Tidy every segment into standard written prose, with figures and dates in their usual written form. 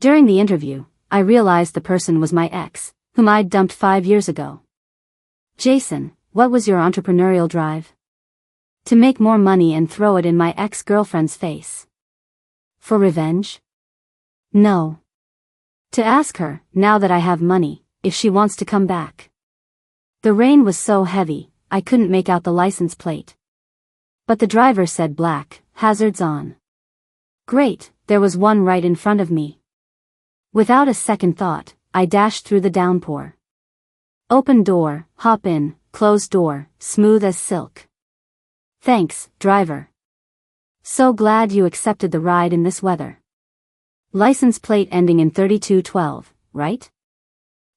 During the interview, I realized the person was my ex, whom I'd dumped 5 years ago. Jason, what was your entrepreneurial drive? To make more money and throw it in my ex-girlfriend's face. For revenge? No. To ask her, now that I have money, if she wants to come back. The rain was so heavy, I couldn't make out the license plate. But the driver said black, hazards on. Great, there was one right in front of me. Without a second thought, I dashed through the downpour. Open door, hop in, closed door, smooth as silk. Thanks, driver. So glad you accepted the ride in this weather. License plate ending in 3212, right?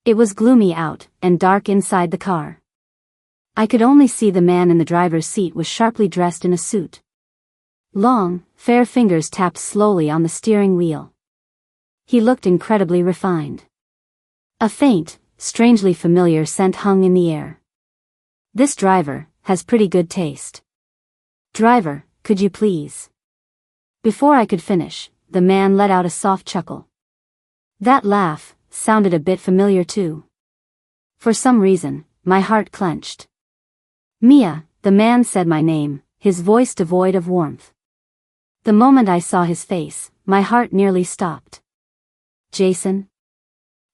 It was gloomy out, and dark inside the car. I could only see the man in the driver's seat was sharply dressed in a suit. Long, fair fingers tapped slowly on the steering wheel. He looked incredibly refined. A faint, strangely familiar scent hung in the air. This driver has pretty good taste. Driver, could you please? Before I could finish, the man let out a soft chuckle. That laugh sounded a bit familiar too. For some reason, my heart clenched. Mia, the man said my name, his voice devoid of warmth. The moment I saw his face, my heart nearly stopped. Jason?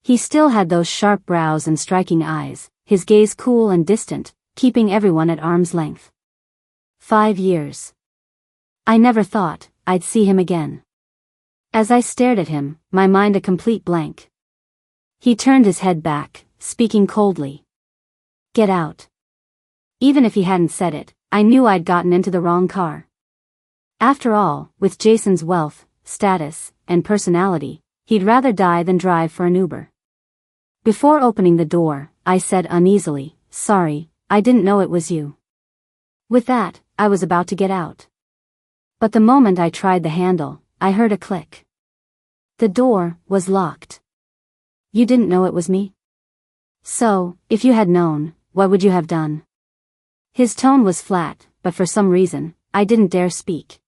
He still had those sharp brows and striking eyes, his gaze cool and distant, keeping everyone at arm's length. 5 years. I never thought I'd see him again. As I stared at him, my mind a complete blank. He turned his head back, speaking coldly. Get out. Even if he hadn't said it, I knew I'd gotten into the wrong car. After all, with Jason's wealth, status, and personality, he'd rather die than drive for an Uber. Before opening the door, I said uneasily, sorry, I didn't know it was you. With that, I was about to get out. But the moment I tried the handle, I heard a click. The door was locked. You didn't know it was me? So, if you had known, what would you have done? His tone was flat, but for some reason, I didn't dare speak.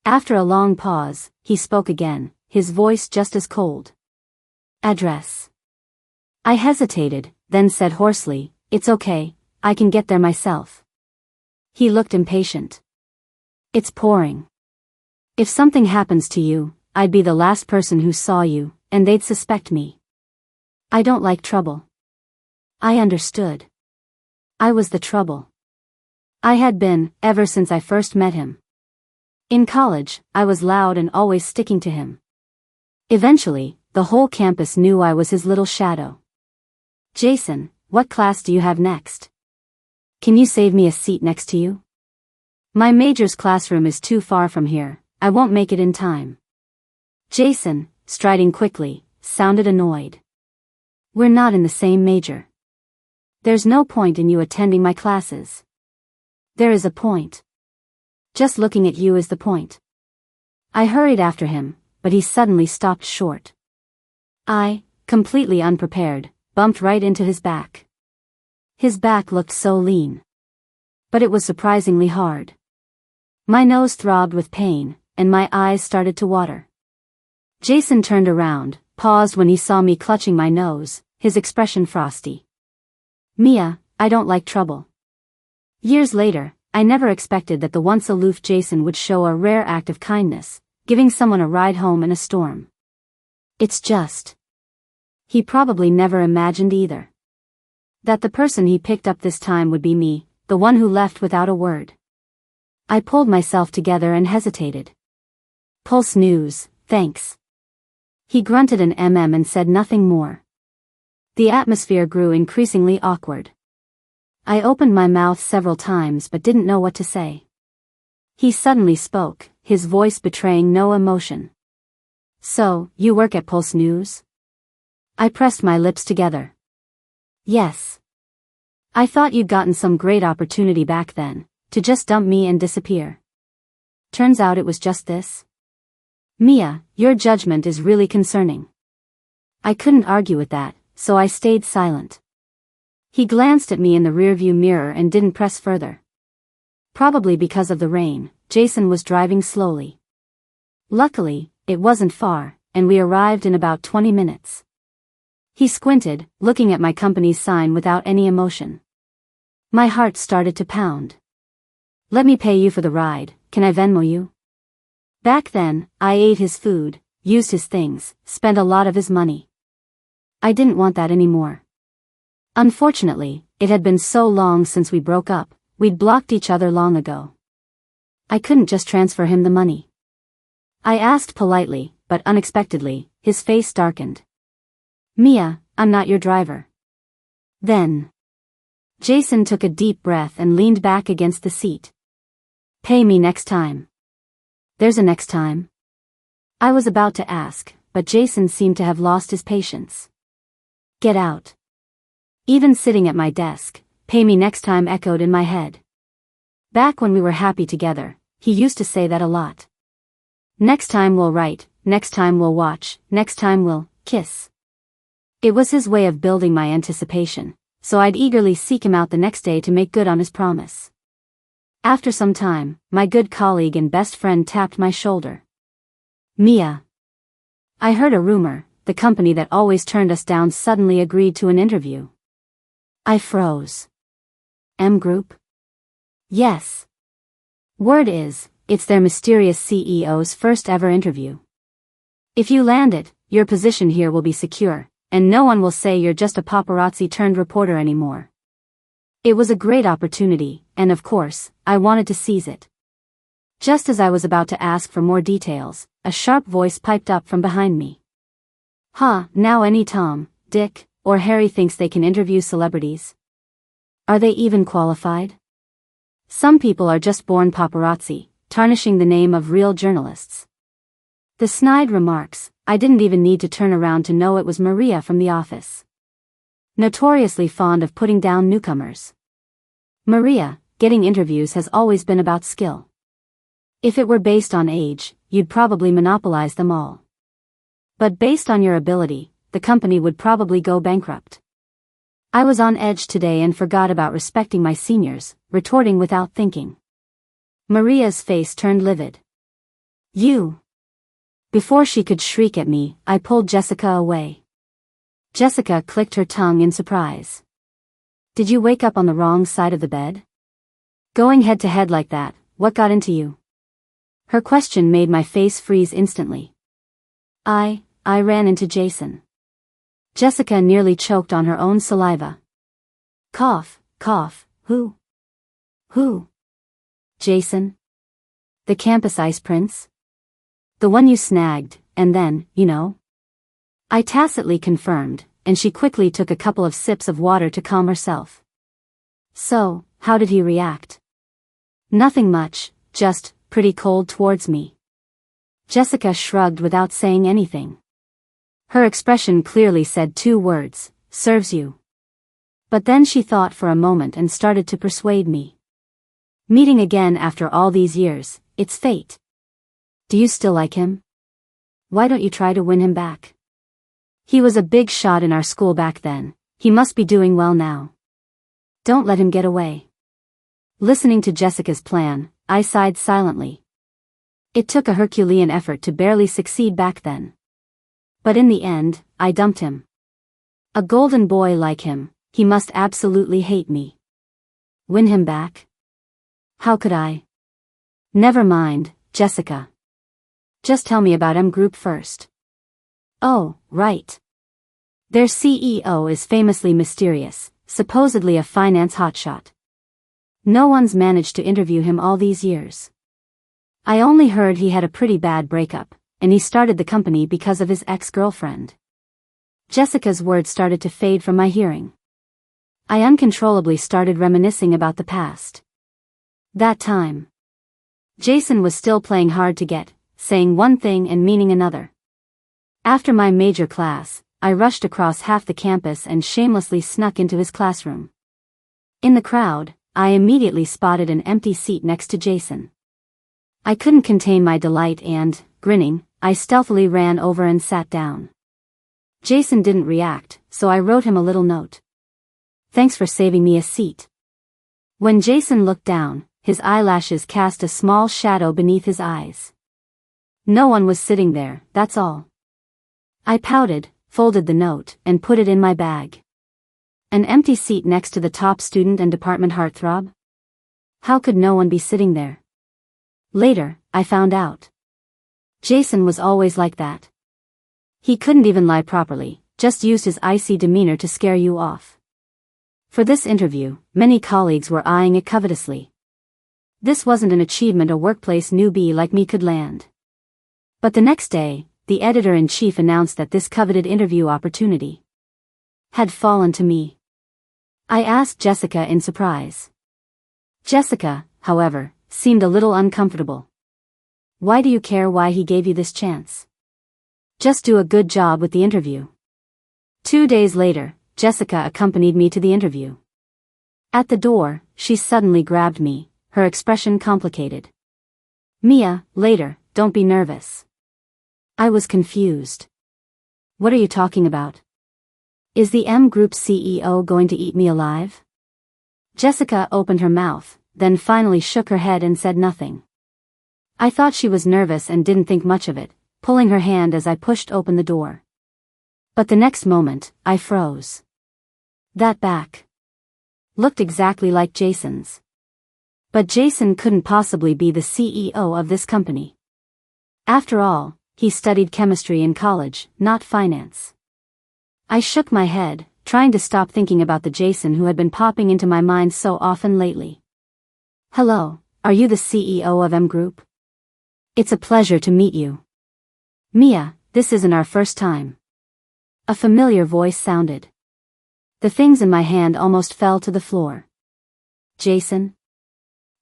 After a long pause, he spoke again, his voice just as cold. Address. I hesitated, then said hoarsely, it's okay, I can get there myself. He looked impatient. It's pouring. If something happens to you, I'd be the last person who saw you, and they'd suspect me. I don't like trouble. I understood. I was the trouble. I had been, ever since I first met him. In college, I was loud and always sticking to him. Eventually, the whole campus knew I was his little shadow. Jason, what class do you have next? Can you save me a seat next to you? My major's classroom is too far from here, I won't make it in time. Jason, striding quickly, sounded annoyed. We're not in the same major. There's no point in you attending my classes. There is a point. Just looking at you is the point. I hurried after him, but he suddenly stopped short. I, completely unprepared, bumped right into his back. His back looked so lean. But it was surprisingly hard. My nose throbbed with pain, and my eyes started to water. Jason turned around, paused when he saw me clutching my nose, his expression frosty. Mia, I don't like trouble. Years later, I never expected that the once aloof Jason would show a rare act of kindness, giving someone a ride home in a storm. It's just. He probably never imagined either. That the person he picked up this time would be me, the one who left without a word. I pulled myself together and hesitated. Pulse News, thanks. He grunted an and said nothing more. The atmosphere grew increasingly awkward. I opened my mouth several times but didn't know what to say. He suddenly spoke, his voice betraying no emotion. So, you work at Pulse News? I pressed my lips together. Yes. I thought you'd gotten some great opportunity back then, to just dump me and disappear. Turns out it was just this. Mia, your judgment is really concerning. I couldn't argue with that, so I stayed silent. He glanced at me in the rearview mirror and didn't press further. Probably because of the rain, Jason was driving slowly. Luckily, it wasn't far, and we arrived in about 20 minutes. He squinted, looking at my company's sign without any emotion. My heart started to pound. Let me pay you for the ride, can I Venmo you? Back then, I ate his food, used his things, spent a lot of his money. I didn't want that anymore. Unfortunately, it had been so long since we broke up, we'd blocked each other long ago. I couldn't just transfer him the money. I asked politely, but unexpectedly, his face darkened. Mia, I'm not your driver. Then. Jason took a deep breath and leaned back against the seat. Pay me next time. There's a next time? I was about to ask, but Jason seemed to have lost his patience. Get out. Even sitting at my desk, pay me next time echoed in my head. Back when we were happy together, he used to say that a lot. Next time we'll write, next time we'll watch, next time we'll kiss. It was his way of building my anticipation, so I'd eagerly seek him out the next day to make good on his promise. After some time, my good colleague and best friend tapped my shoulder. Mia. I heard a rumor, the company that always turned us down suddenly agreed to an interview. I froze. M Group? Yes. Word is, it's their mysterious CEO's first ever interview. If you land it, your position here will be secure, and no one will say you're just a paparazzi turned reporter anymore. It was a great opportunity, and of course, I wanted to seize it. Just as I was about to ask for more details, a sharp voice piped up from behind me. Now any Tom, Dick, or Harry thinks they can interview celebrities? Are they even qualified? Some people are just born paparazzi, tarnishing the name of real journalists. The snide remarks, I didn't even need to turn around to know it was Maria from the office. Notoriously fond of putting down newcomers. Maria, getting interviews has always been about skill. If it were based on age, you'd probably monopolize them all. But based on your ability, the company would probably go bankrupt. I was on edge today and forgot about respecting my seniors, retorting without thinking. Maria's face turned livid. You. Before she could shriek at me, I pulled Jessica away. Jessica clicked her tongue in surprise. Did you wake up on the wrong side of the bed? Going head to head like that, what got into you? Her question made my face freeze instantly. I ran into Jason. Jessica nearly choked on her own saliva. Cough, who? Who? Jason? The campus ice prince? The one you snagged, and then, you know? I tacitly confirmed, and she quickly took a couple of sips of water to calm herself. So, how did he react? Nothing much, just pretty cold towards me. Jessica shrugged without saying anything. Her expression clearly said two words, serves you. But then she thought for a moment and started to persuade me. Meeting again after all these years, it's fate. Do you still like him? Why don't you try to win him back? He was a big shot in our school back then, he must be doing well now. Don't let him get away. Listening to Jessica's plan, I sighed silently. It took a Herculean effort to barely succeed back then. But in the end, I dumped him. A golden boy like him, he must absolutely hate me. Win him back? How could I? Never mind, Jessica. Just tell me about M Group first. Oh, right. Their CEO is famously mysterious, supposedly a finance hotshot. No one's managed to interview him all these years. I only heard he had a pretty bad breakup, and he started the company because of his ex-girlfriend. Jessica's words started to fade from my hearing. I uncontrollably started reminiscing about the past. That time. Jason was still playing hard to get, saying one thing and meaning another. After my major class, I rushed across half the campus and shamelessly snuck into his classroom. In the crowd, I immediately spotted an empty seat next to Jason. I couldn't contain my delight and, grinning, I stealthily ran over and sat down. Jason didn't react, so I wrote him a little note. Thanks for saving me a seat. When Jason looked down, his eyelashes cast a small shadow beneath his eyes. No one was sitting there, that's all. I pouted, folded the note, and put it in my bag. An empty seat next to the top student and department heartthrob? How could no one be sitting there? Later, I found out. Jason was always like that. He couldn't even lie properly, just used his icy demeanor to scare you off. For this interview, many colleagues were eyeing it covetously. This wasn't an achievement a workplace newbie like me could land. But the next day, the editor-in-chief announced that this coveted interview opportunity had fallen to me. I asked Jessica in surprise. Jessica, however, seemed a little uncomfortable. Why do you care why he gave you this chance? Just do a good job with the interview. 2 days later, Jessica accompanied me to the interview. At the door, she suddenly grabbed me, her expression complicated. Mia, later, don't be nervous. I was confused. What are you talking about? Is the M Group CEO going to eat me alive? Jessica opened her mouth, then finally shook her head and said nothing. I thought she was nervous and didn't think much of it, pulling her hand as I pushed open the door. But the next moment, I froze. That back looked exactly like Jason's. But Jason couldn't possibly be the CEO of this company. After all, he studied chemistry in college, not finance. I shook my head, trying to stop thinking about the Jason who had been popping into my mind so often lately. Hello, are you the CEO of M Group? It's a pleasure to meet you. Mia, this isn't our first time. A familiar voice sounded. The things in my hand almost fell to the floor. Jason?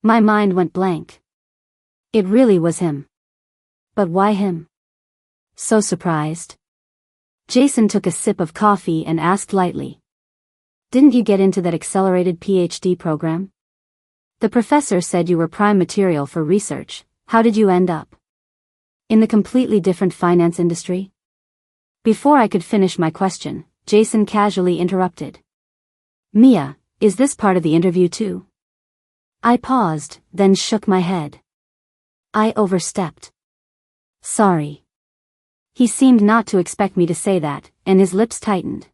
My mind went blank. It really was him. But why him? So surprised. Jason took a sip of coffee and asked lightly. Didn't you get into that accelerated PhD program? The professor said you were prime material for research. How did you end up in the completely different finance industry? Before I could finish my question, Jason casually interrupted. Mia, is this part of the interview too? I paused, then shook my head. I overstepped. Sorry. He seemed not to expect me to say that, and his lips tightened.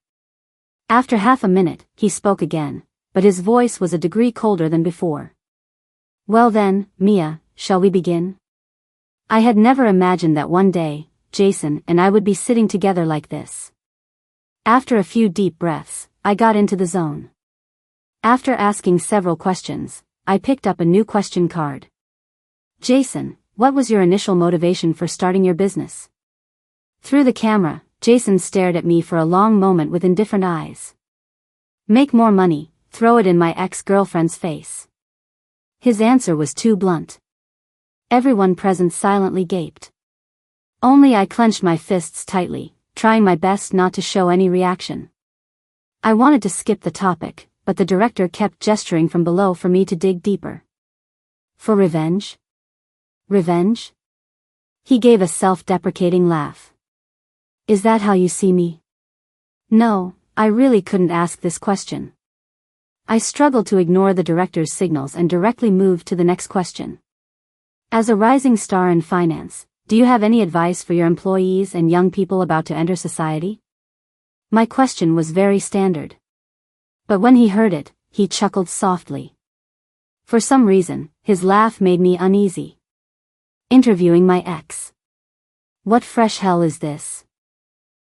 After half a minute, he spoke again, but his voice was a degree colder than before. Well then, Mia, shall we begin? I had never imagined that one day, Jason and I would be sitting together like this. After a few deep breaths, I got into the zone. After asking several questions, I picked up a new question card. Jason, what was your initial motivation for starting your business? Through the camera, Jason stared at me for a long moment with indifferent eyes. Make more money, throw it in my ex-girlfriend's face. His answer was too blunt. Everyone present silently gaped. Only I clenched my fists tightly, trying my best not to show any reaction. I wanted to skip the topic, but the director kept gesturing from below for me to dig deeper. For revenge? Revenge? He gave a self-deprecating laugh. Is that how you see me? No, I really couldn't ask this question. I struggled to ignore the director's signals and directly moved to the next question. As a rising star in finance, do you have any advice for your employees and young people about to enter society? My question was very standard. But when he heard it, he chuckled softly. For some reason, his laugh made me uneasy. Interviewing my ex. What fresh hell is this?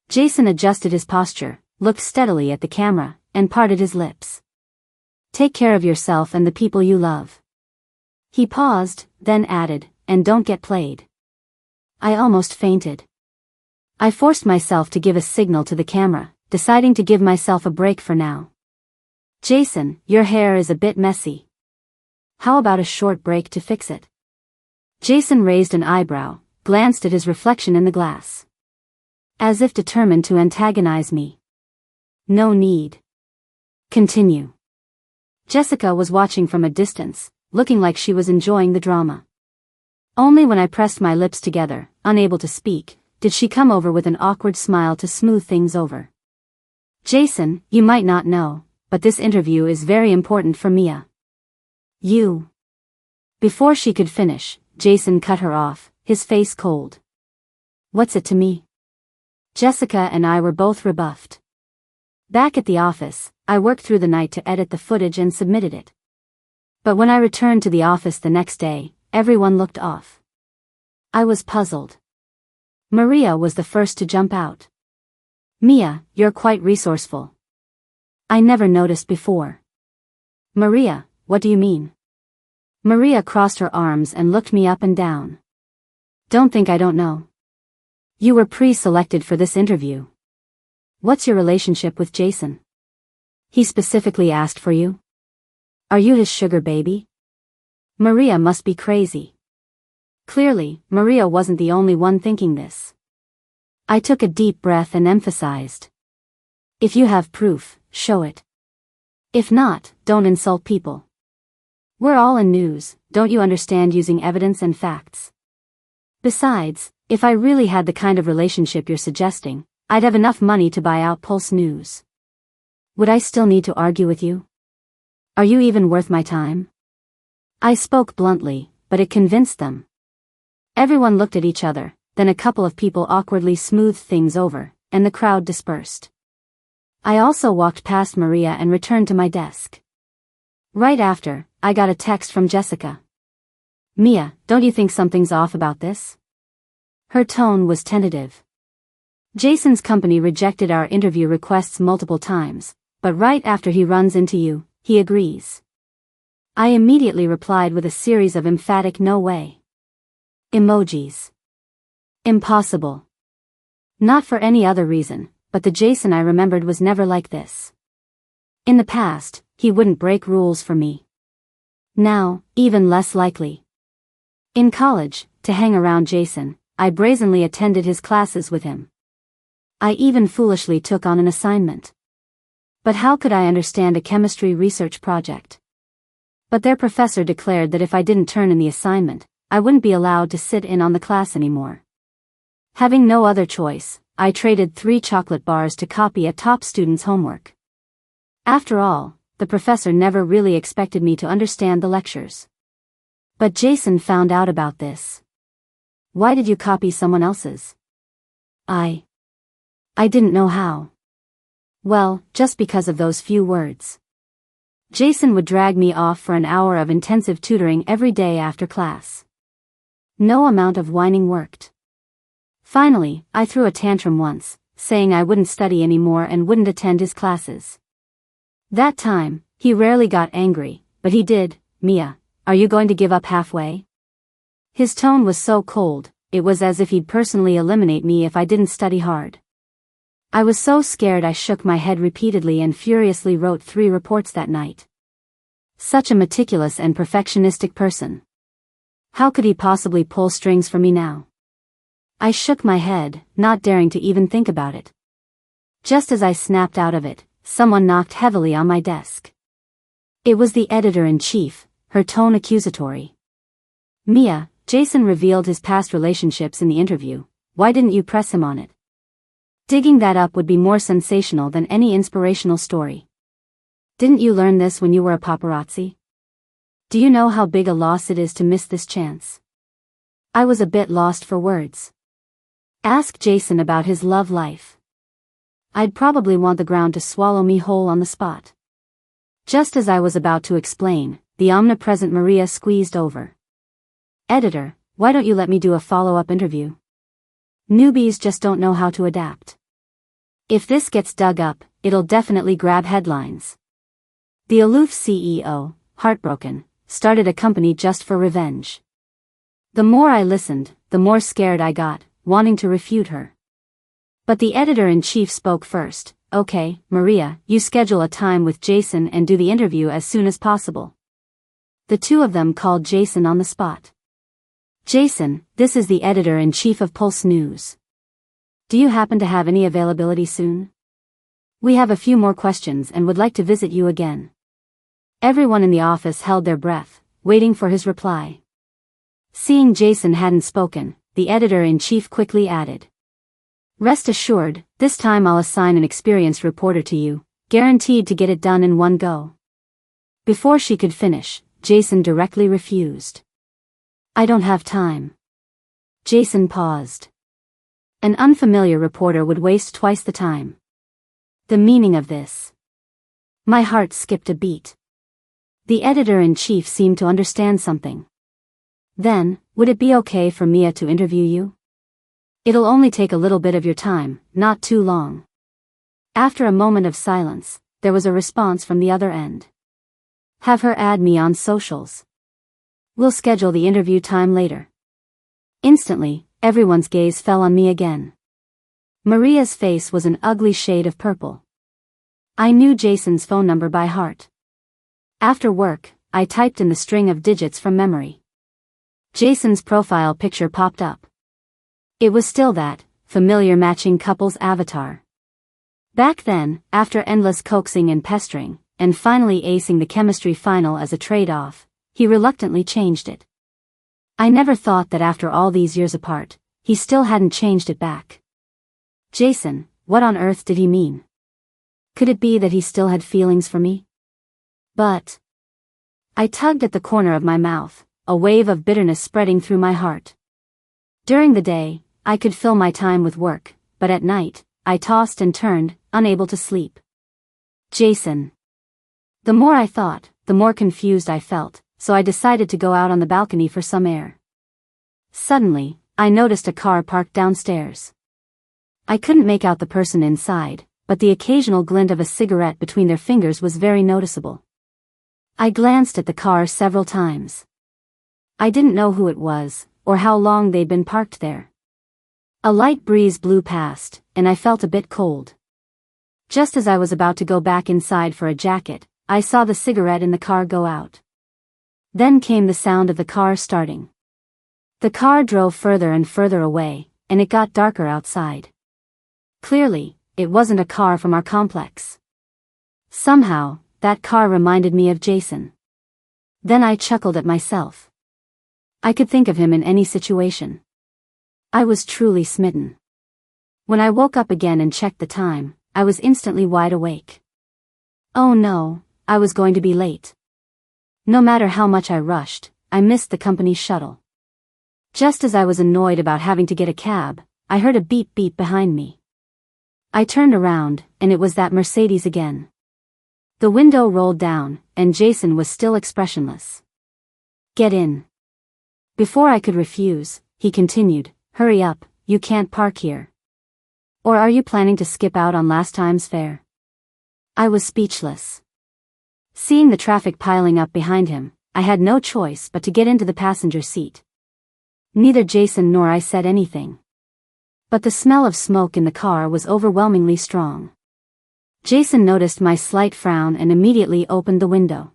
Jason adjusted his posture, looked steadily at the camera, and parted his lips. Take care of yourself and the people you love. He paused, then added, and don't get played. I almost fainted. I forced myself to give a signal to the camera, deciding to give myself a break for now. Jason, your hair is a bit messy. How about a short break to fix it? Jason raised an eyebrow, glanced at his reflection in the glass. As if determined to antagonize me. No need. Continue. Jessica was watching from a distance, looking like she was enjoying the drama. Only when I pressed my lips together, unable to speak, did she come over with an awkward smile to smooth things over. Jason, you might not know, but this interview is very important for Mia. You. Before she could finish, Jason cut her off, his face cold. What's it to me? Jessica and I were both rebuffed. Back at the office, I worked through the night to edit the footage and submitted it. But when I returned to the office the next day, everyone looked off. I was puzzled. Maria was the first to jump out. "Mia, you're quite resourceful. I never noticed before." "Maria, what do you mean?" Maria crossed her arms and looked me up and down. "Don't think I don't know. You were pre-selected for this interview. What's your relationship with Jason? He specifically asked for you? Are you his sugar baby?" Maria must be crazy. Clearly, Maria wasn't the only one thinking this. I took a deep breath and emphasized. "If you have proof, show it. If not, don't insult people. We're all in news, don't you understand using evidence and facts? Besides, if I really had the kind of relationship you're suggesting, I'd have enough money to buy out Pulse News. Would I still need to argue with you? Are you even worth my time?" I spoke bluntly, but it convinced them. Everyone looked at each other, then a couple of people awkwardly smoothed things over, and the crowd dispersed. I also walked past Maria and returned to my desk. Right after, I got a text from Jessica. "Mia, don't you think something's off about this?" Her tone was tentative. "Jason's company rejected our interview requests multiple times, but right after he runs into you, he agrees." I immediately replied with a series of emphatic "no way" emojis. Impossible. Not for any other reason, but the Jason I remembered was never like this. In the past, he wouldn't break rules for me. Now, even less likely. In college, to hang around Jason, I brazenly attended his classes with him. I even foolishly took on an assignment. But how could I understand a chemistry research project? But their professor declared that if I didn't turn in the assignment, I wouldn't be allowed to sit in on the class anymore. Having no other choice, I traded 3 chocolate bars to copy a top student's homework. After all, the professor never really expected me to understand the lectures. But Jason found out about this. "Why did you copy someone else's?" I didn't know how. Well, just because of those few words. Jason would drag me off for an hour of intensive tutoring every day after class. No amount of whining worked. Finally, I threw a tantrum once, saying I wouldn't study anymore and wouldn't attend his classes. That time, he rarely got angry, but he did. "Mia, are you going to give up halfway?" His tone was so cold, it was as if he'd personally eliminate me if I didn't study hard. I was so scared I shook my head repeatedly and furiously wrote 3 reports that night. Such a meticulous and perfectionistic person. How could he possibly pull strings for me now? I shook my head, not daring to even think about it. Just as I snapped out of it, someone knocked heavily on my desk. It was the editor-in-chief, her tone accusatory. "Mia, Jason revealed his past relationships in the interview. Why didn't you press him on it? Digging that up would be more sensational than any inspirational story. Didn't you learn this when you were a paparazzi? Do you know how big a loss it is to miss this chance?" I was a bit lost for words. Ask Jason about his love life. I'd probably want the ground to swallow me whole on the spot. Just as I was about to explain, the omnipresent Maria squeezed over. "Editor, why don't you let me do a follow-up interview? Newbies just don't know how to adapt. If this gets dug up, it'll definitely grab headlines." The aloof CEO, heartbroken, started a company just for revenge. The more I listened, the more scared I got, wanting to refute her. But the editor-in-chief spoke first. "Okay, Maria, you schedule a time with Jason and do the interview as soon as possible." The two of them called Jason on the spot. "Jason, this is the editor-in-chief of Pulse News. Do you happen to have any availability soon? We have a few more questions and would like to visit you again." Everyone in the office held their breath, waiting for his reply. Seeing Jason hadn't spoken, the editor-in-chief quickly added, "Rest assured, this time I'll assign an experienced reporter to you, guaranteed to get it done in one go." Before she could finish, Jason directly refused. "I don't have time." Jason paused. An unfamiliar reporter would waste twice the time. The meaning of this. My heart skipped a beat. The editor-in-chief seemed to understand something. Then, would it be okay for Mia to interview you? It'll only take a little bit of your time, not too long. After a moment of silence, there was a response from the other end. Have her add me on socials. We'll schedule the interview time later. Instantly, everyone's gaze fell on me again. Maria's face was an ugly shade of purple. I knew Jason's phone number by heart. After work, I typed in the string of digits from memory. Jason's profile picture popped up. It was still that familiar matching couple's avatar. Back then, after endless coaxing and pestering, and finally acing the chemistry final as a trade-off, he reluctantly changed it. I never thought that after all these years apart, he still hadn't changed it back. Jason, what on earth did he mean? Could it be that he still had feelings for me? But I tugged at the corner of my mouth, a wave of bitterness spreading through my heart. During the day, I could fill my time with work, but at night, I tossed and turned, unable to sleep. Jason. The more I thought, the more confused I felt, so I decided to go out on the balcony for some air. Suddenly, I noticed a car parked downstairs. I couldn't make out the person inside, but the occasional glint of a cigarette between their fingers was very noticeable. I glanced at the car several times. I didn't know who it was, or how long they'd been parked there. A light breeze blew past, and I felt a bit cold. Just as I was about to go back inside for a jacket, I saw the cigarette in the car go out. Then came the sound of the car starting. The car drove further and further away, and it got darker outside. Clearly, it wasn't a car from our complex. Somehow, that car reminded me of Jason. Then I chuckled at myself. I could think of him in any situation. I was truly smitten. When I woke up again and checked the time, I was instantly wide awake. Oh no, I was going to be late. No matter how much I rushed, I missed the company's shuttle. Just as I was annoyed about having to get a cab, I heard a beep beep behind me. I turned around, and it was that Mercedes again. The window rolled down, and Jason was still expressionless. Get in. Before I could refuse, he continued, hurry up, you can't park here. Or are you planning to skip out on last time's fare? I was speechless. Seeing the traffic piling up behind him, I had no choice but to get into the passenger seat. Neither Jason nor I said anything. But the smell of smoke in the car was overwhelmingly strong. Jason noticed my slight frown and immediately opened the window.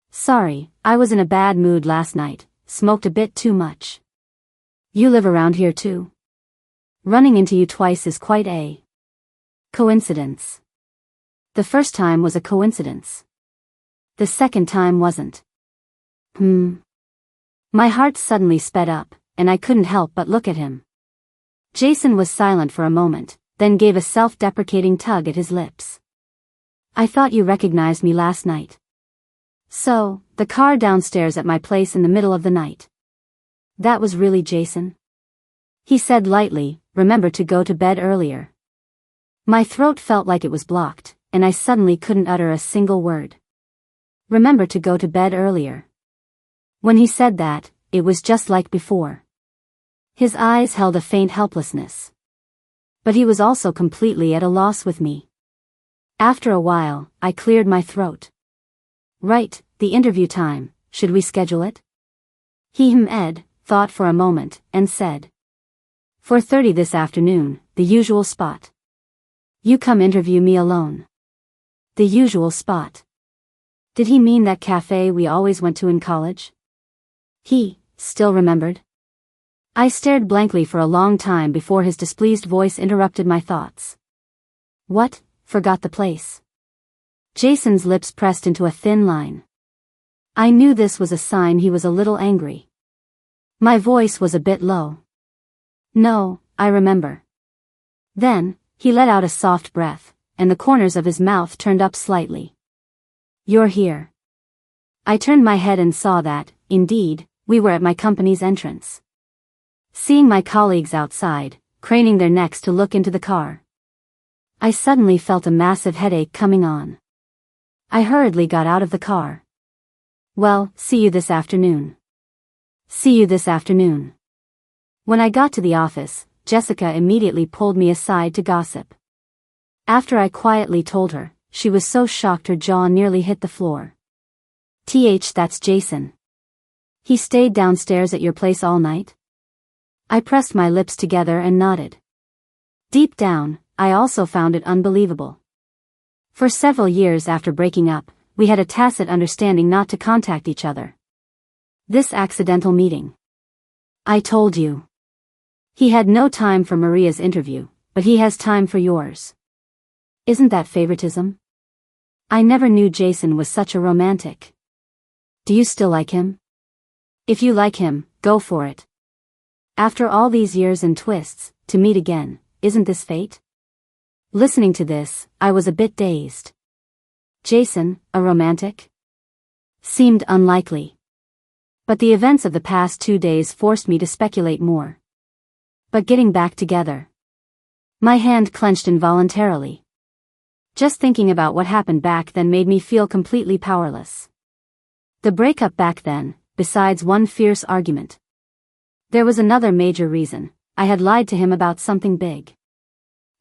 Sorry, I was in a bad mood last night, smoked a bit too much. You live around here too? Running into you twice is quite a coincidence. The first time was a coincidence. The second time wasn't. My heart suddenly sped up, and I couldn't help but look at him. Jason was silent for a moment, then gave a self-deprecating tug at his lips. I thought you recognized me last night. So, the car downstairs at my place in the middle of the night. That was really Jason? He said lightly, remember to go to bed earlier. My throat felt like it was blocked, and I suddenly couldn't utter a single word. Remember to go to bed earlier. When he said that, it was just like before. His eyes held a faint helplessness. But he was also completely at a loss with me. After a while, I cleared my throat. Right, the interview time, should we schedule it? Ed thought for a moment, and said. 4:30 this afternoon, the usual spot. You come interview me alone. The usual spot. Did he mean that cafe we always went to in college? He still remembered? I stared blankly for a long time before his displeased voice interrupted my thoughts. What, forgot the place? Jason's lips pressed into a thin line. I knew this was a sign he was a little angry. My voice was a bit low. No, I remember. Then, he let out a soft breath, and the corners of his mouth turned up slightly. You're here. I turned my head and saw that, indeed, we were at my company's entrance. Seeing my colleagues outside, craning their necks to look into the car. I suddenly felt a massive headache coming on. I hurriedly got out of the car. "Well, see you this afternoon." "See you this afternoon." When I got to the office, Jessica immediately pulled me aside to gossip. After I quietly told her, she was so shocked her jaw nearly hit the floor. That's Jason. He stayed downstairs at your place all night?" I pressed my lips together and nodded. Deep down, I also found it unbelievable. For several years after breaking up, we had a tacit understanding not to contact each other. This accidental meeting. "I told you. He had no time for Maria's interview, but he has time for yours. Isn't that favoritism? I never knew Jason was such a romantic. Do you still like him? If you like him, go for it. After all these years and twists, to meet again, isn't this fate?" Listening to this, I was a bit dazed. Jason, a romantic? Seemed unlikely. But the events of the past 2 days forced me to speculate more. But getting back together. My hand clenched involuntarily. Just thinking about what happened back then made me feel completely powerless. The breakup back then, besides one fierce argument. There was another major reason. I had lied to him about something big.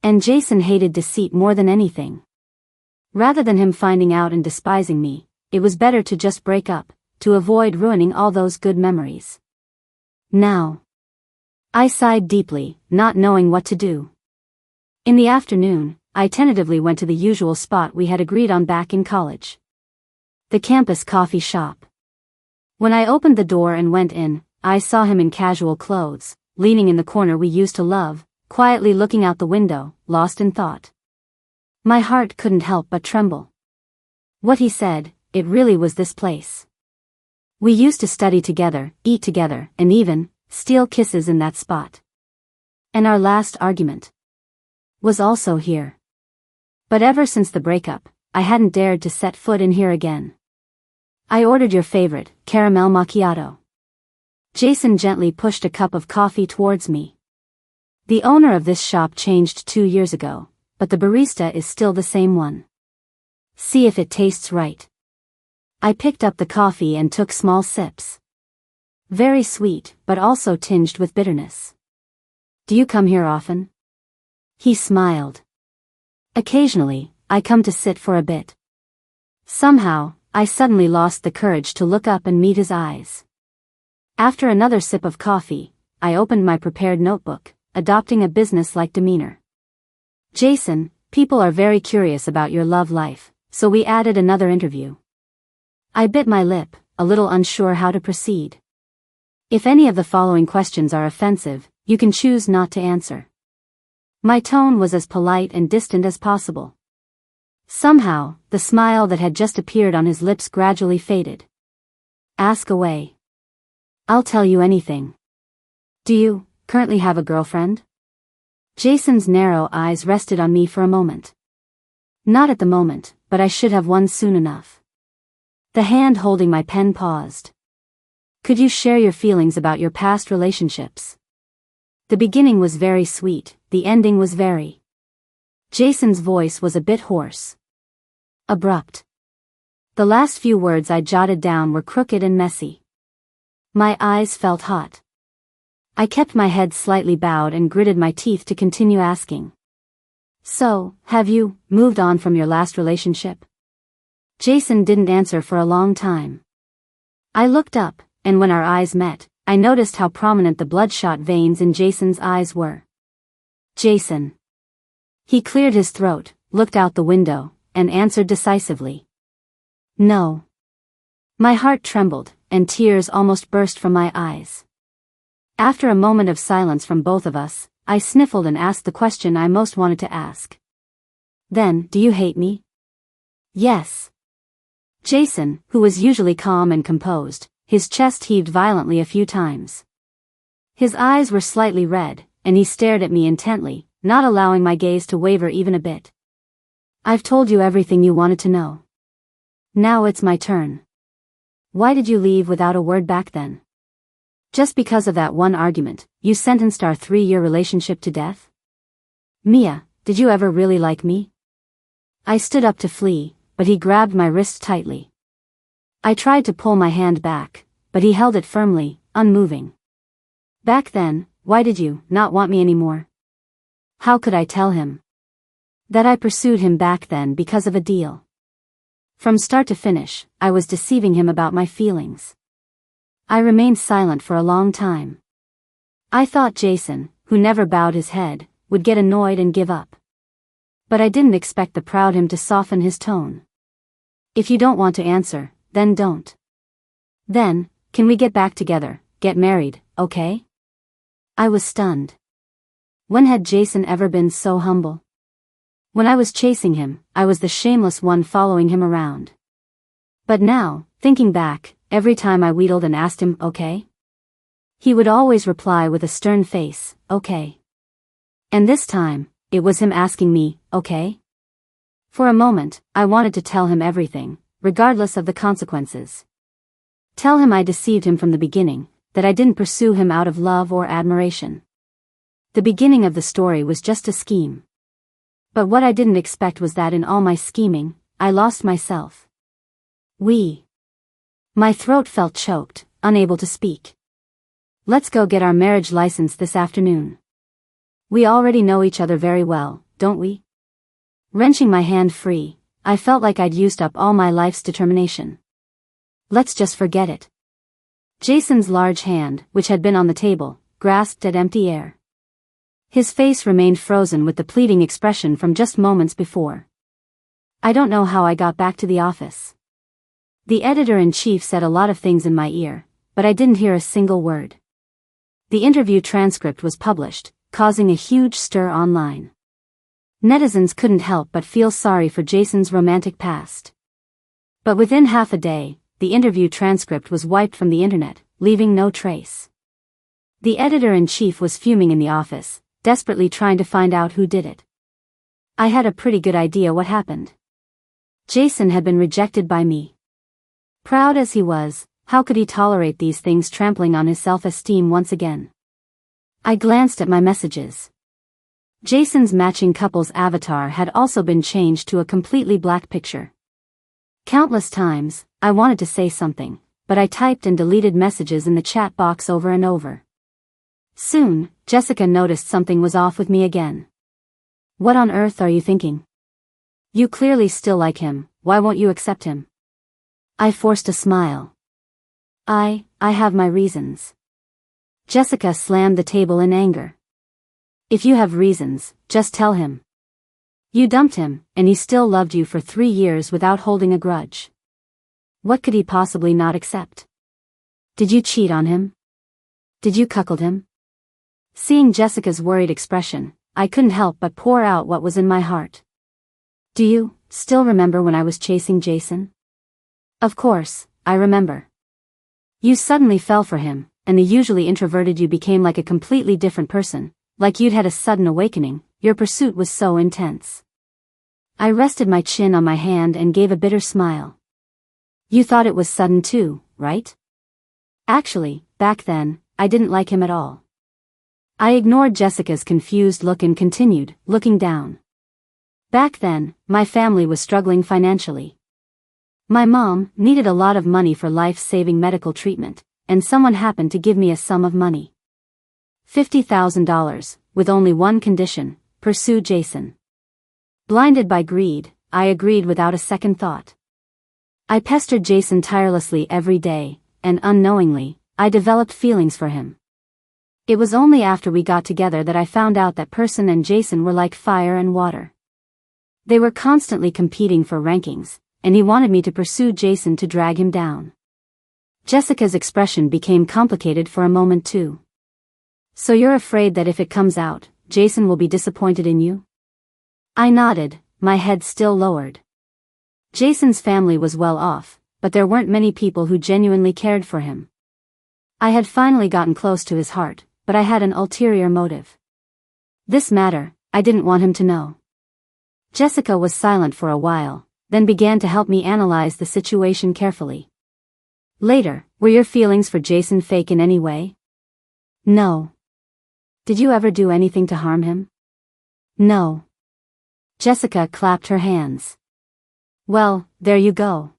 And Jason hated deceit more than anything. Rather than him finding out and despising me, it was better to just break up, to avoid ruining all those good memories. Now. I sighed deeply, not knowing what to do. In the afternoon, I tentatively went to the usual spot we had agreed on back in college. The campus coffee shop. When I opened the door and went in, I saw him in casual clothes, leaning in the corner we used to love, quietly looking out the window, lost in thought. My heart couldn't help but tremble. What he said, it really was this place. We used to study together, eat together, and even steal kisses in that spot. And our last argument was also here. But ever since the breakup, I hadn't dared to set foot in here again. I ordered your favorite, caramel macchiato. Jason gently pushed a cup of coffee towards me. The owner of this shop changed 2 years ago, but the barista is still the same one. See if it tastes right. I picked up the coffee and took small sips. Very sweet, but also tinged with bitterness. Do you come here often? He smiled. Occasionally, I come to sit for a bit. Somehow, I suddenly lost the courage to look up and meet his eyes. After another sip of coffee, I opened my prepared notebook, adopting a business-like demeanor. Jason, people are very curious about your love life, so we added another interview. I bit my lip, a little unsure how to proceed. If any of the following questions are offensive, you can choose not to answer. My tone was as polite and distant as possible. Somehow, the smile that had just appeared on his lips gradually faded. Ask away. I'll tell you anything. Do you currently have a girlfriend? Jason's narrow eyes rested on me for a moment. Not at the moment, but I should have one soon enough. The hand holding my pen paused. Could you share your feelings about your past relationships? The beginning was very sweet, the ending was very. Jason's voice was a bit hoarse. Abrupt. The last few words I jotted down were crooked and messy. My eyes felt hot. I kept my head slightly bowed and gritted my teeth to continue asking. So, have you moved on from your last relationship? Jason didn't answer for a long time. I looked up, and when our eyes met, I noticed how prominent the bloodshot veins in Jason's eyes were. Jason. He cleared his throat, looked out the window, and answered decisively. No. My heart trembled, and tears almost burst from my eyes. After a moment of silence from both of us, I sniffled and asked the question I most wanted to ask. Then, do you hate me? Yes. Jason, who was usually calm and composed, his chest heaved violently a few times. His eyes were slightly red, and he stared at me intently, not allowing my gaze to waver even a bit. I've told you everything you wanted to know. Now it's my turn. Why did you leave without a word back then? Just because of that one argument, you sentenced our 3-year relationship to death? Mia, did you ever really like me? I stood up to flee, but he grabbed my wrist tightly. I tried to pull my hand back, but he held it firmly, unmoving. Back then, why did you not want me anymore? How could I tell him that I pursued him back then because of a deal? From start to finish, I was deceiving him about my feelings. I remained silent for a long time. I thought Jason, who never bowed his head, would get annoyed and give up. But I didn't expect the proud him to soften his tone. If you don't want to answer, then don't. Then, can we get back together, get married, okay? I was stunned. When had Jason ever been so humble? When I was chasing him, I was the shameless one following him around. But now, thinking back, every time I wheedled and asked him, okay? He would always reply with a stern face, okay. And this time, it was him asking me, okay? For a moment, I wanted to tell him everything, regardless of the consequences. Tell him I deceived him from the beginning, that I didn't pursue him out of love or admiration. The beginning of the story was just a scheme. But what I didn't expect was that in all my scheming, I lost myself. My throat felt choked, unable to speak. Let's go get our marriage license this afternoon. We already know each other very well, don't we? Wrenching my hand free, I felt like I'd used up all my life's determination. Let's just forget it. Jason's large hand, which had been on the table, grasped at empty air. His face remained frozen with the pleading expression from just moments before. I don't know how I got back to the office. The editor-in-chief said a lot of things in my ear, but I didn't hear a single word. The interview transcript was published, causing a huge stir online. Netizens couldn't help but feel sorry for Jason's romantic past. But within half a day, the interview transcript was wiped from the internet, leaving no trace. The editor-in-chief was fuming in the office, desperately trying to find out who did it. I had a pretty good idea what happened. Jason had been rejected by me. Proud as he was, how could he tolerate these things trampling on his self-esteem once again? I glanced at my messages. Jason's matching couple's avatar had also been changed to a completely black picture. Countless times, I wanted to say something, but I typed and deleted messages in the chat box over and over. Soon, Jessica noticed something was off with me again. What on earth are you thinking? You clearly still like him, why won't you accept him? I forced a smile. I have my reasons. Jessica slammed the table in anger. If you have reasons, just tell him. You dumped him, and he still loved you for 3 years without holding a grudge. What could he possibly not accept? Did you cheat on him? Did you cuckold him? Seeing Jessica's worried expression, I couldn't help but pour out what was in my heart. Do you still remember when I was chasing Jason? Of course, I remember. You suddenly fell for him, and the usually introverted you became like a completely different person, like you'd had a sudden awakening. Your pursuit was so intense. I rested my chin on my hand and gave a bitter smile. You thought it was sudden too, right? Actually, back then, I didn't like him at all. I ignored Jessica's confused look and continued, looking down. Back then, my family was struggling financially. My mom needed a lot of money for life-saving medical treatment, and someone happened to give me a sum of money. $50,000, with only one condition: pursue Jason. Blinded by greed, I agreed without a second thought. I pestered Jason tirelessly every day, and unknowingly, I developed feelings for him. It was only after we got together that I found out that person and Jason were like fire and water. They were constantly competing for rankings, and he wanted me to pursue Jason to drag him down. Jessica's expression became complicated for a moment too. So you're afraid that if it comes out, Jason will be disappointed in you? I nodded, my head still lowered. Jason's family was well off, but there weren't many people who genuinely cared for him. I had finally gotten close to his heart, but I had an ulterior motive. This matter, I didn't want him to know. Jessica was silent for a while, then began to help me analyze the situation carefully. Later, were your feelings for Jason fake in any way? No. Did you ever do anything to harm him? No. Jessica clapped her hands. Well, there you go.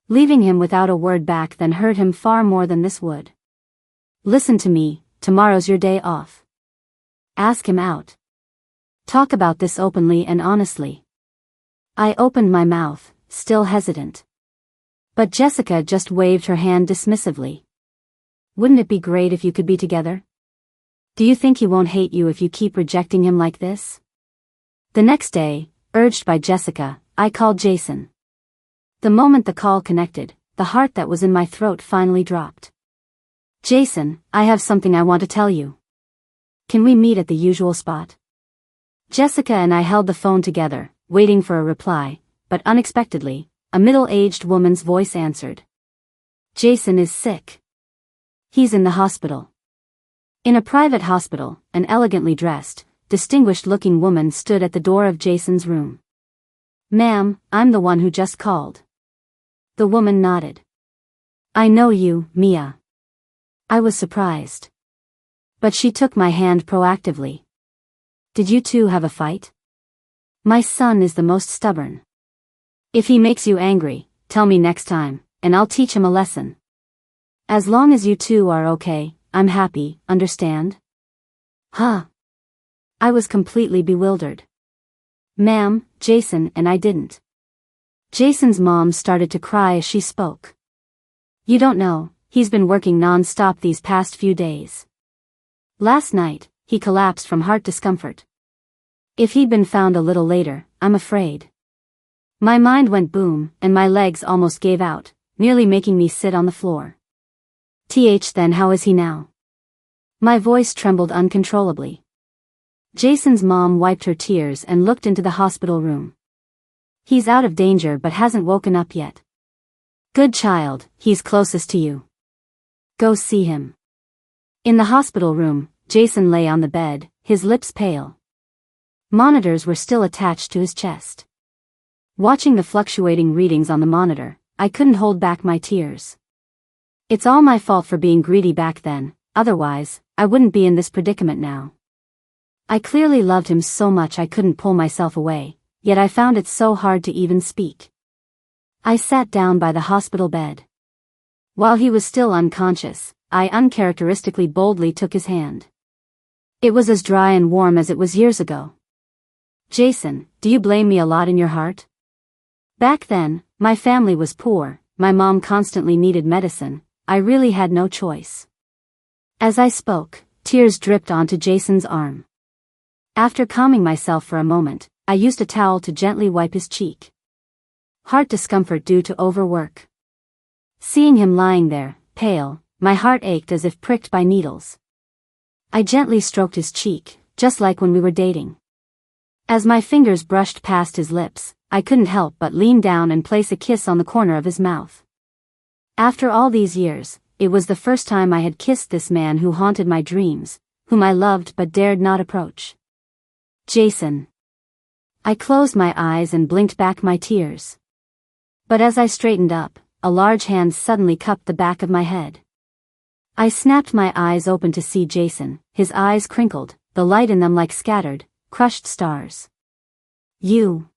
Leaving him without a word back then hurt him far more than this would. Listen to me, tomorrow's your day off. Ask him out. Talk about this openly and honestly. I opened my mouth, still hesitant. But Jessica just waved her hand dismissively. Wouldn't it be great if you could be together? Do you think he won't hate you if you keep rejecting him like this? The next day, urged by Jessica, I called Jason. The moment the call connected, the heart that was in my throat finally dropped. Jason, I have something I want to tell you. Can we meet at the usual spot? Jessica and I held the phone together, waiting for a reply, but unexpectedly, a middle-aged woman's voice answered. Jason is sick. He's in the hospital. In a private hospital, an elegantly dressed, distinguished-looking woman stood at the door of Jason's room. Ma'am, I'm the one who just called. The woman nodded. I know you, Mia. I was surprised. But she took my hand proactively. Did you two have a fight? My son is the most stubborn. If he makes you angry, tell me next time, and I'll teach him a lesson. As long as you two are okay, I'm happy, understand? Huh? I was completely bewildered. Ma'am, Jason and I didn't. Jason's mom started to cry as she spoke. You don't know, he's been working non-stop these past few days. Last night, he collapsed from heart discomfort. If he'd been found a little later, I'm afraid. My mind went boom, and my legs almost gave out, nearly making me sit on the floor. Then how is he now? My voice trembled uncontrollably. Jason's mom wiped her tears and looked into the hospital room. He's out of danger but hasn't woken up yet. Good child, he's closest to you. Go see him. In the hospital room, Jason lay on the bed, his lips pale. Monitors were still attached to his chest. Watching the fluctuating readings on the monitor, I couldn't hold back my tears. It's all my fault for being greedy back then, otherwise, I wouldn't be in this predicament now. I clearly loved him so much I couldn't pull myself away, yet I found it so hard to even speak. I sat down by the hospital bed. While he was still unconscious, I uncharacteristically boldly took his hand. It was as dry and warm as it was years ago. Jason, do you blame me a lot in your heart? Back then, my family was poor, my mom constantly needed medicine, I really had no choice. As I spoke, tears dripped onto Jason's arm. After calming myself for a moment, I used a towel to gently wipe his cheek. Heart discomfort due to overwork. Seeing him lying there, pale, my heart ached as if pricked by needles. I gently stroked his cheek, just like when we were dating. As my fingers brushed past his lips, I couldn't help but lean down and place a kiss on the corner of his mouth. After all these years, it was the first time I had kissed this man who haunted my dreams, whom I loved but dared not approach. Jason. I closed my eyes and blinked back my tears. But as I straightened up, a large hand suddenly cupped the back of my head. I snapped my eyes open to see Jason, his eyes crinkled, the light in them like scattered, crushed stars. You.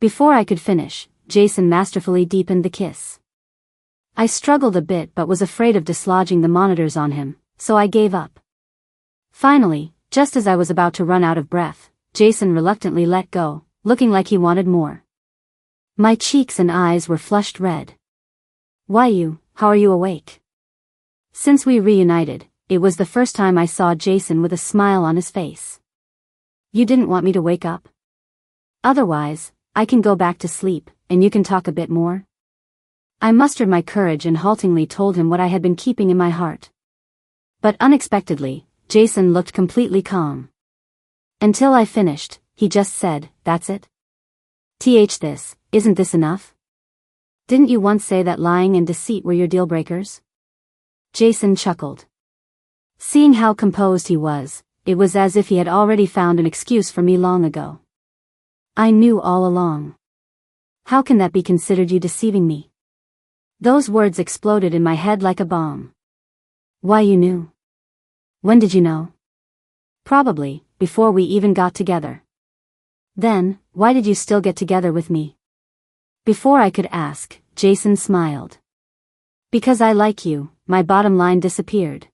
Before I could finish, Jason masterfully deepened the kiss. I struggled a bit but was afraid of dislodging the monitors on him, so I gave up. Finally, just as I was about to run out of breath, Jason reluctantly let go, looking like he wanted more. My cheeks and eyes were flushed red. How are you awake? Since we reunited, it was the first time I saw Jason with a smile on his face. You didn't want me to wake up? Otherwise, I can go back to sleep, and you can talk a bit more? I mustered my courage and haltingly told him what I had been keeping in my heart. But unexpectedly, Jason looked completely calm. Until I finished, he just said, that's it? Isn't this enough? Didn't you once say that lying and deceit were your deal breakers? Jason chuckled. Seeing how composed he was, it was as if he had already found an excuse for me long ago. I knew all along. How can that be considered you deceiving me? Those words exploded in my head like a bomb. Why you knew? When did you know? Probably, before we even got together. Then, why did you still get together with me? Before I could ask, Jason smiled. Because I like you, my bottom line disappeared.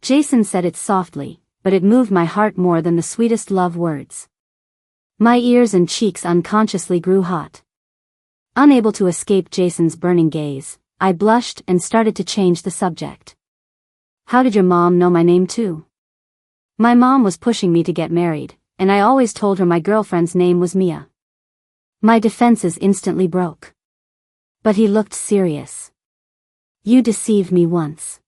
Jason said it softly, but it moved my heart more than the sweetest love words. My ears and cheeks unconsciously grew hot. Unable to escape Jason's burning gaze, I blushed and started to change the subject. How did your mom know my name too? My mom was pushing me to get married, and I always told her my girlfriend's name was Mia. My defenses instantly broke. But he looked serious. You deceived me once.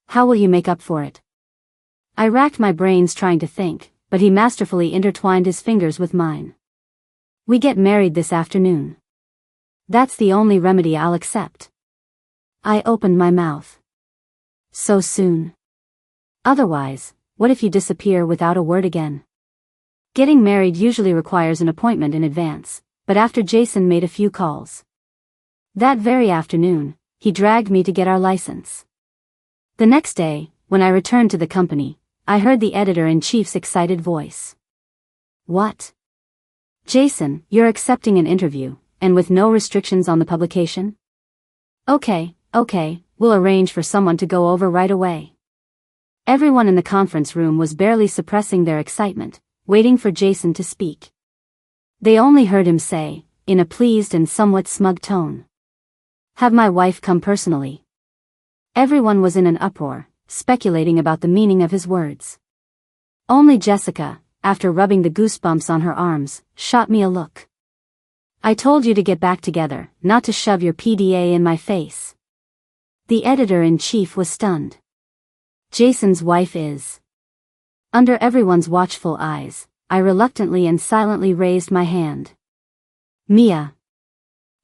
How will you make up for it? I racked my brains trying to think, but he masterfully intertwined his fingers with mine. We get married this afternoon. That's the only remedy I'll accept. I opened my mouth. So soon. Otherwise, what if you disappear without a word again? Getting married usually requires an appointment in advance, but after Jason made a few calls. That very afternoon, he dragged me to get our license. The next day, when I returned to the company, I heard the editor-in-chief's excited voice. What? Jason, you're accepting an interview, and with no restrictions on the publication? Okay, we'll arrange for someone to go over right away. Everyone in the conference room was barely suppressing their excitement, waiting for Jason to speak. They only heard him say, in a pleased and somewhat smug tone, "Have my wife come personally." Everyone was in an uproar, speculating about the meaning of his words. Only Jessica, after rubbing the goosebumps on her arms, shot me a look. I told you to get back together, not to shove your PDA in my face. The editor-in-chief was stunned. Jason's wife is. Under everyone's watchful eyes, I reluctantly and silently raised my hand. Mia.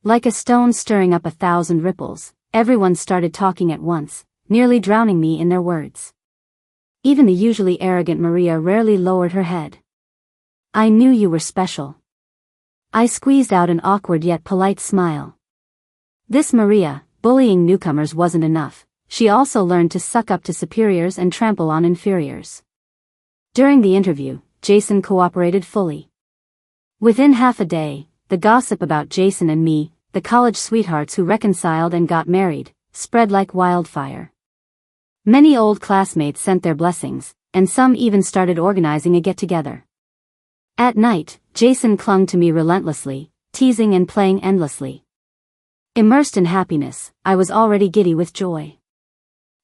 Like a stone stirring up 1,000 ripples, everyone started talking at once, nearly drowning me in their words. Even the usually arrogant Maria rarely lowered her head. I knew you were special. I squeezed out an awkward yet polite smile. This Maria, bullying newcomers wasn't enough. She also learned to suck up to superiors and trample on inferiors. During the interview, Jason cooperated fully. Within half a day, the gossip about Jason and me, the college sweethearts who reconciled and got married, spread like wildfire. Many old classmates sent their blessings, and some even started organizing a get-together. At night, Jason clung to me relentlessly, teasing and playing endlessly. Immersed in happiness, I was already giddy with joy.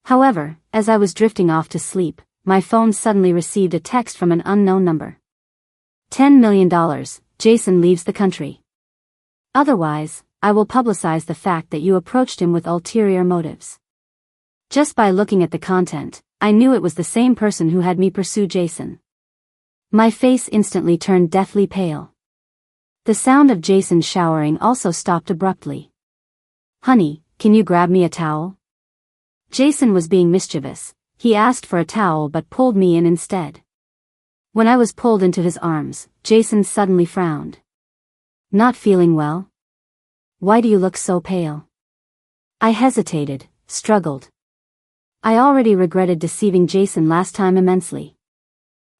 However, as I was drifting off to sleep, my phone suddenly received a text from an unknown number. $10 million, Jason leaves the country. Otherwise, I will publicize the fact that you approached him with ulterior motives. Just by looking at the content, I knew it was the same person who had me pursue Jason. My face instantly turned deathly pale. The sound of Jason showering also stopped abruptly. Honey, can you grab me a towel? Jason was being mischievous. He asked for a towel but pulled me in instead. When I was pulled into his arms, Jason suddenly frowned. Not feeling well? Why do you look so pale? I hesitated, struggled. I already regretted deceiving Jason last time immensely.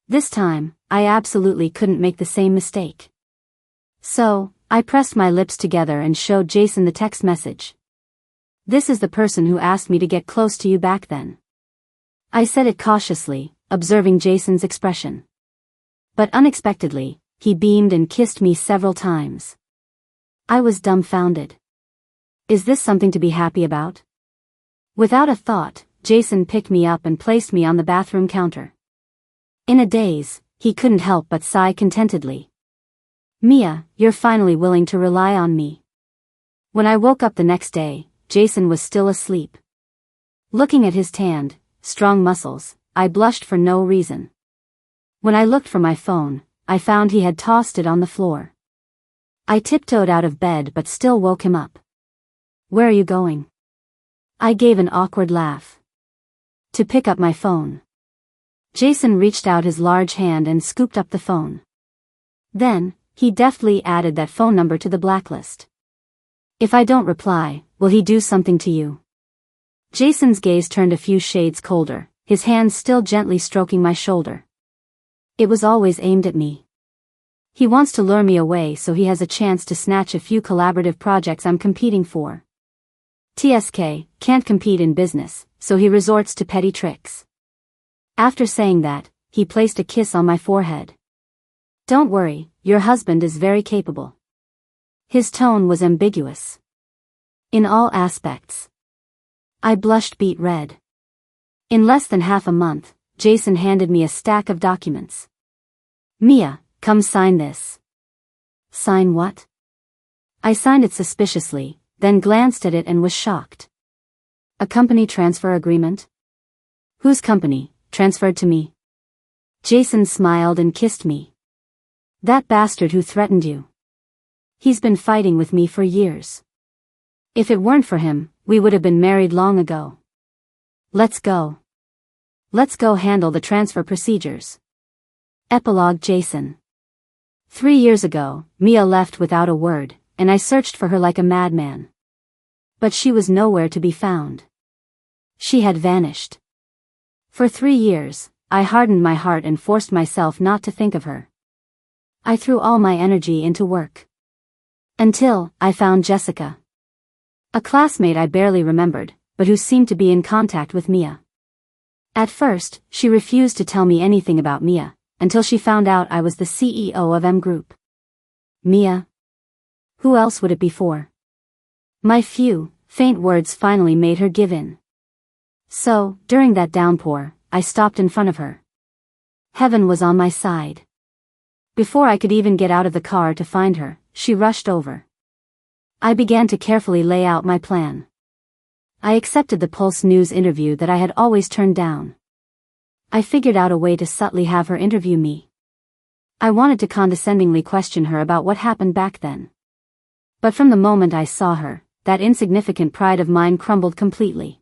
This time, I absolutely couldn't make the same mistake. So, I pressed my lips together and showed Jason the text message. This is the person who asked me to get close to you back then. I said it cautiously, observing Jason's expression. But unexpectedly, he beamed and kissed me several times. I was dumbfounded. Is this something to be happy about? Without a thought, Jason picked me up and placed me on the bathroom counter. In a daze, he couldn't help but sigh contentedly. Mia, you're finally willing to rely on me. When I woke up the next day, Jason was still asleep. Looking at his tanned, strong muscles, I blushed for no reason. When I looked for my phone, I found he had tossed it on the floor. I tiptoed out of bed but still woke him up. Where are you going? I gave an awkward laugh. To pick up my phone. Jason reached out his large hand and scooped up the phone. Then, he deftly added that phone number to the blacklist. If I don't reply, will he do something to you? Jason's gaze turned a few shades colder, his hand still gently stroking my shoulder. It was always aimed at me. He wants to lure me away so he has a chance to snatch a few collaborative projects I'm competing for. TSK can't compete in business, so he resorts to petty tricks. After saying that, he placed a kiss on my forehead. Don't worry, your husband is very capable. His tone was ambiguous. In all aspects. I blushed beet red. In less than half a month, Jason handed me a stack of documents. Mia, come sign this. Sign what? I signed it suspiciously, then glanced at it and was shocked. A company transfer agreement? Whose company, transferred to me? Jason smiled and kissed me. That bastard who threatened you. He's been fighting with me for years. If it weren't for him, we would have been married long ago. Let's go. Let's go handle the transfer procedures. Epilogue Jason. 3 years ago, Mia left without a word, and I searched for her like a madman. But she was nowhere to be found. She had vanished. For 3 years, I hardened my heart and forced myself not to think of her. I threw all my energy into work. Until I found Jessica. A classmate I barely remembered, but who seemed to be in contact with Mia. At first, she refused to tell me anything about Mia, until she found out I was the CEO of M Group. Mia? Who else would it be for? My few, faint words finally made her give in. So, during that downpour, I stopped in front of her. Heaven was on my side. Before I could even get out of the car to find her, she rushed over. I began to carefully lay out my plan. I accepted the Pulse News interview that I had always turned down. I figured out a way to subtly have her interview me. I wanted to condescendingly question her about what happened back then. But from the moment I saw her, that insignificant pride of mine crumbled completely.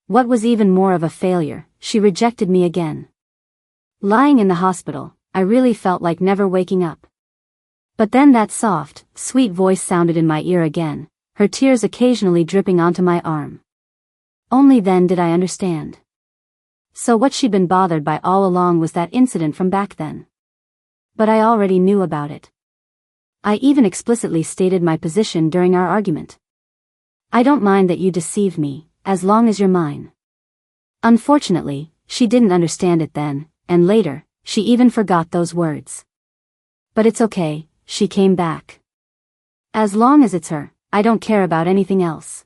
What was even more of a failure, she rejected me again. Lying in the hospital, I really felt like never waking up. But then that soft, sweet voice sounded in my ear again, her tears occasionally dripping onto my arm. Only then did I understand. So what she'd been bothered by all along was that incident from back then. But I already knew about it. I even explicitly stated my position during our argument. I don't mind that you deceived me, as long as you're mine. Unfortunately, she didn't understand it then, and later, she even forgot those words. But it's okay, she came back. As long as it's her, I don't care about anything else.